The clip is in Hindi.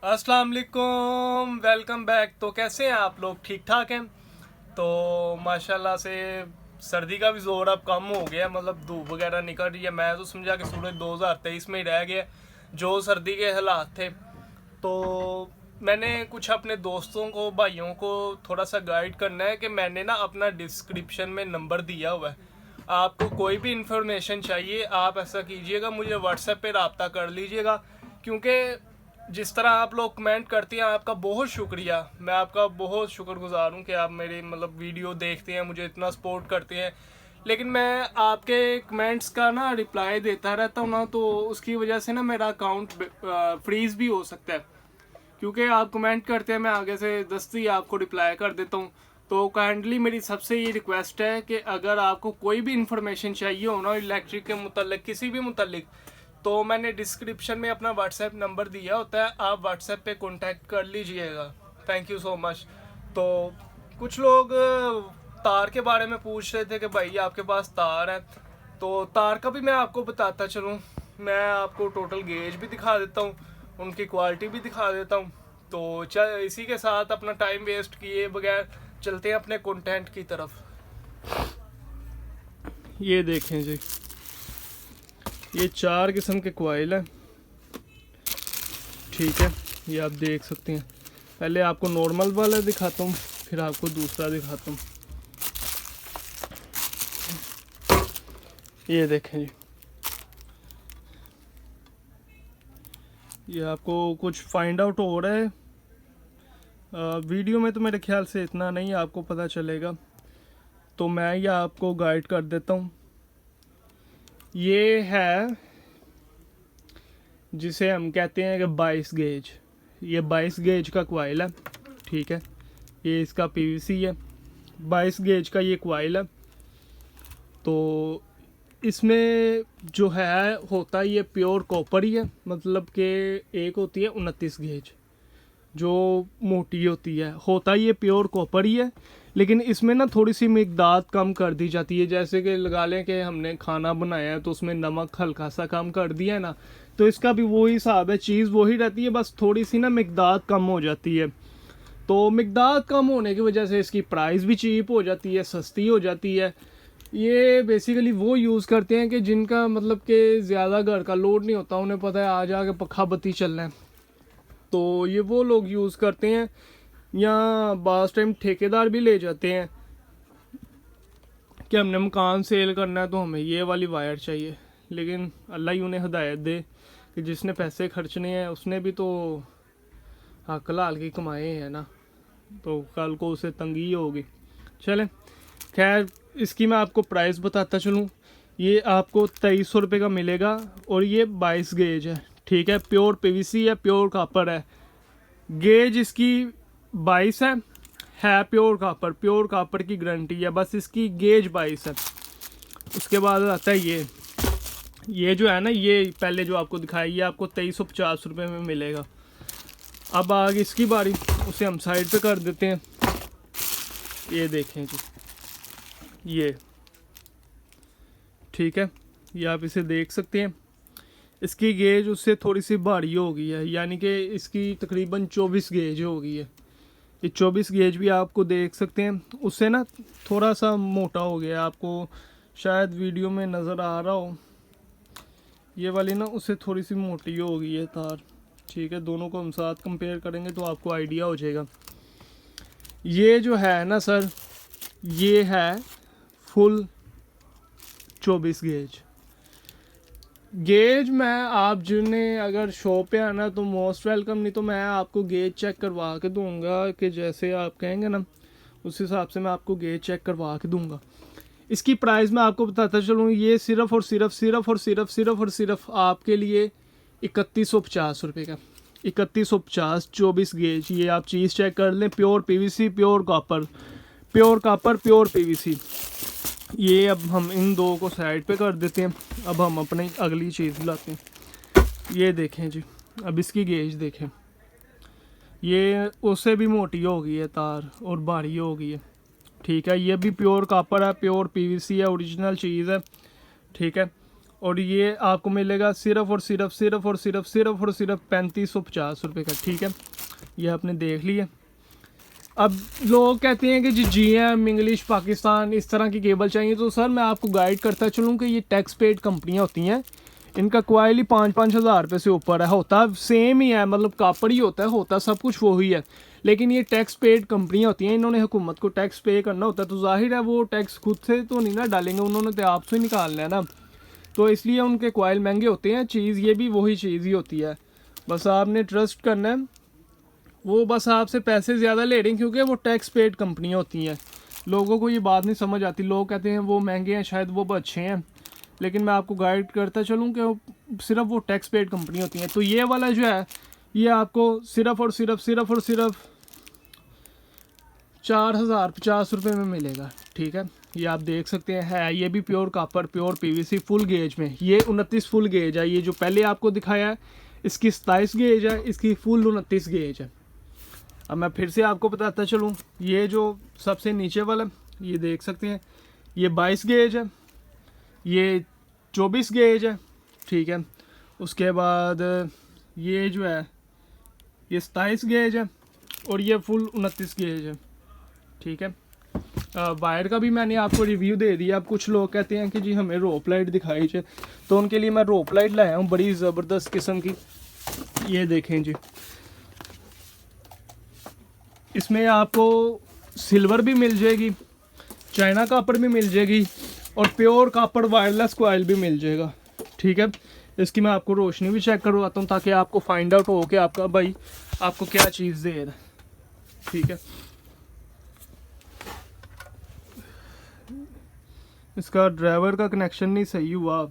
अस्सलाम वालेकुम, वेलकम बैक। तो कैसे हैं आप लोग? ठीक ठाक हैं? तो माशाल्लाह से सर्दी का भी जोर अब कम हो गया, मतलब धूप वगैरह निकल रही है। मैं तो समझा कि सूरज 2023 में ही रह गया जो सर्दी के हालात थे। तो मैंने कुछ अपने दोस्तों को, भाइयों को थोड़ा सा गाइड करना है कि मैंने ना अपना डिस्क्रिप्शन में नंबर दिया हुआ है। आपको कोई भी इंफॉर्मेशन चाहिए आप ऐसा कीजिएगा, मुझे व्हाट्सएप पे रब्ता कर लीजिएगा। क्योंकि जिस तरह आप लोग कमेंट करती हैं, आपका बहुत शुक्रिया। मैं आपका बहुत शुक्रगुजार हूँ कि आप मेरी मतलब वीडियो देखते हैं, मुझे इतना सपोर्ट करते हैं। लेकिन मैं आपके कमेंट्स का ना रिप्लाई देता रहता हूँ ना, तो उसकी वजह से ना मेरा अकाउंट फ्रीज भी हो सकता है। क्योंकि आप कमेंट करते हैं, मैं आगे से दस्ती आपको रिप्लाई कर देता हूँ। तो काइंडली मेरी सबसे ये रिक्वेस्ट है कि अगर आपको कोई भी इंफॉर्मेशन चाहिए हो ना इलेक्ट्रिक के मुतल्लिक, किसी भी मुतल्लिक, तो मैंने डिस्क्रिप्शन में अपना व्हाट्सएप नंबर दिया होता है, आप व्हाट्सएप पे कांटेक्ट कर लीजिएगा। Thank you so much. तो कुछ लोग तार के बारे में पूछ रहे थे कि भाई आपके पास तार है, तो तार का भी मैं आपको बताता चलूँ। मैं आपको टोटल गेज भी दिखा देता हूँ, उनकी क्वालिटी भी दिखा देता हूँ। तो चल इसी के साथ अपना टाइम वेस्ट किए बगैर चलते हैं अपने कंटेंट की तरफ। ये देखें जी, ये 4 किस्म के कोयल हैं, ठीक है। ये आप देख सकते हैं। पहले आपको नॉर्मल वाला दिखाता हूँ, फिर आपको दूसरा दिखाता हूँ। ये देखें जी, ये आपको कुछ फाइंड आउट हो रहा है वीडियो में, तो मेरे ख्याल से इतना नहीं आपको पता चलेगा, तो मैं ये आपको गाइड कर देता हूँ। ये है जिसे हम कहते हैं कि 22 गेज। ये 22 गेज का क्वाइल है, ठीक है। ये इसका पीवीसी है, 22 गेज का ये क्वाइल है। तो इसमें जो है होता है ये प्योर कॉपर ही है, मतलब कि एक होती है 29 गेज जो मोटी होती है, होता ये प्योर कॉपर ही है। लेकिन इसमें ना थोड़ी सी मिकदार कम कर दी जाती है। जैसे कि लगा लें कि हमने खाना बनाया है तो उसमें नमक हल्का सा कम कर दिया है ना, तो इसका भी वही हिसाब है, चीज़ वही रहती है, बस थोड़ी सी ना मिकदार कम हो जाती है। तो मिकदार कम होने की वजह से इसकी प्राइस भी चीप हो जाती है, सस्ती हो जाती है। ये बेसिकली वो यूज़ करते हैं कि जिनका मतलब कि ज़्यादा घर का लोड नहीं होता, उन्हें पता है आज आके पखा बत्ती चलना है, तो ये वो लोग यूज़ करते हैं। या बास टाइम ठेकेदार भी ले जाते हैं कि हमने मकान सेल करना है तो हमें ये वाली वायर चाहिए। लेकिन अल्लाह ही उन्हें हिदायत दे कि जिसने पैसे खर्चने हैं उसने भी तो हक लाल की कमाए हैं ना, तो कल को उसे तंगी होगी। चलें, खैर इसकी मैं आपको प्राइस बताता चलूँ। ये आपको 2300 रुपये का मिलेगा और ये 22 गेज है, ठीक है। प्योर पीवीसी है, प्योर कापर है। गेज इसकी 22 है प्योर कापर की गारंटी है, बस इसकी गेज 22 है। उसके बाद आता है ये जो है ना, ये पहले जो आपको दिखाया ये आपको 2350 रुपये में मिलेगा। अब आगे इसकी बारी, उसे हम साइड पे कर देते हैं। ये देखें जी, ये ठीक है, ये आप इसे देख सकते हैं। इसकी गेज उससे थोड़ी सी भारी हो गई है, यानी कि इसकी तकरीबन 24 गेज हो गई है। ये 24 गेज भी आपको देख सकते हैं, उससे ना थोड़ा सा मोटा हो गया, आपको शायद वीडियो में नज़र आ रहा हो। ये वाली ना उससे थोड़ी सी मोटी हो गई है तार, ठीक है। दोनों को हम साथ कंपेयर करेंगे तो आपको आइडिया हो जाएगा। ये जो है ना सर, ये है फुल 24 गेज। गेज मैं आप जिन्हें अगर शॉप पे आना तो मोस्ट वेलकम, नहीं तो मैं आपको गेज चेक करवा के दूंगा कि जैसे आप कहेंगे ना उस हिसाब से मैं आपको गेज चेक करवा के दूंगा। इसकी प्राइस मैं आपको बताता चलूँ, ये सिर्फ और सिर्फ आपके लिए 3150 रुपये का। 3150 24 गेज, ये आप चीज़ चेक कर लें। Pure PVC, pure copper, pure PVC. ये अब हम इन दो को साइड पे कर देते हैं। अब हम अपनी अगली चीज़ लाते हैं। ये देखें जी, अब इसकी गेज देखें, ये उससे भी मोटी हो गई है तार और भारी हो गई है, ठीक है। ये भी प्योर कॉपर है, प्योर पीवीसी है, ओरिजिनल चीज़ है, ठीक है। और ये आपको मिलेगा सिर्फ और सिर्फ 3550 रुपये का, ठीक है। ये आपने देख लिया। अब लोग कहते हैं कि जी GM इंग्लिश पाकिस्तान इस तरह की केबल चाहिए, तो सर मैं आपको गाइड करता चलूँ कि ये टैक्स पेड कंपनियाँ होती हैं, इनका कॉइल ही 5-5 हज़ार रुपये से ऊपर है, होता सेम ही है, मतलब कापड़ ही होता सब कुछ वही है, लेकिन ये टैक्स पेड कंपनियाँ होती हैं, इन्होंने हुकूमत को टैक्स पे करना होता है, तो जाहिर है वो टैक्स खुद से तो नहीं ना डालेंगे, उन्होंने तो आपसे ही निकालना है ना, तो इसलिए उनके कॉइल महंगे होते हैं। चीज़ ये भी वही चीज़ ही होती है, बस आपने ट्रस्ट करना है। वो बस आपसे पैसे ज़्यादा ले रहे हैं क्योंकि वो टैक्स पेड कंपनियाँ होती हैं। लोगों को ये बात नहीं समझ आती, लोग कहते हैं वो महंगे हैं, शायद वो अच्छे हैं, लेकिन मैं आपको गाइड करता चलूँ कि सिर्फ वो टैक्स पेड कंपनी होती हैं। तो ये वाला जो है ये आपको सिर्फ और सिर्फ 4050 रुपये में मिलेगा, ठीक है। ये आप देख सकते हैं, है ये भी pure copper, pure PVC full gauge में। ये 29 फुल गेज है, ये जो पहले आपको दिखाया है इसकी 27 गेज है, इसकी फुल 29 गेज है। अब मैं फिर से आपको बताता चलूँ, ये जो सबसे नीचे वाला ये देख सकते हैं, ये 22 गेज है, ये 24 गेज है, ठीक है। उसके बाद ये जो है ये 27 गेज है और ये फुल 29 गेज है, ठीक है। वायर का भी मैंने आपको रिव्यू दे दिया। अब कुछ लोग कहते हैं कि जी हमें रोप लाइट दिखाई जाए, तो उनके लिए मैं रोप लाइट लाया हूँ बड़ी ज़बरदस्त किस्म की। ये देखें जी, इसमें आपको सिल्वर भी मिल जाएगी, चाइना कापड़ भी मिल जाएगी और प्योर कापड़ वायरलेस कॉइल भी मिल जाएगा, ठीक है। इसकी मैं आपको रोशनी भी चेक करवाता हूँ ताकि आपको फाइंड आउट हो कि आपका भाई आपको क्या चीज़ दे रहा है, ठीक है। इसका ड्राइवर का कनेक्शन नहीं सही हुआ,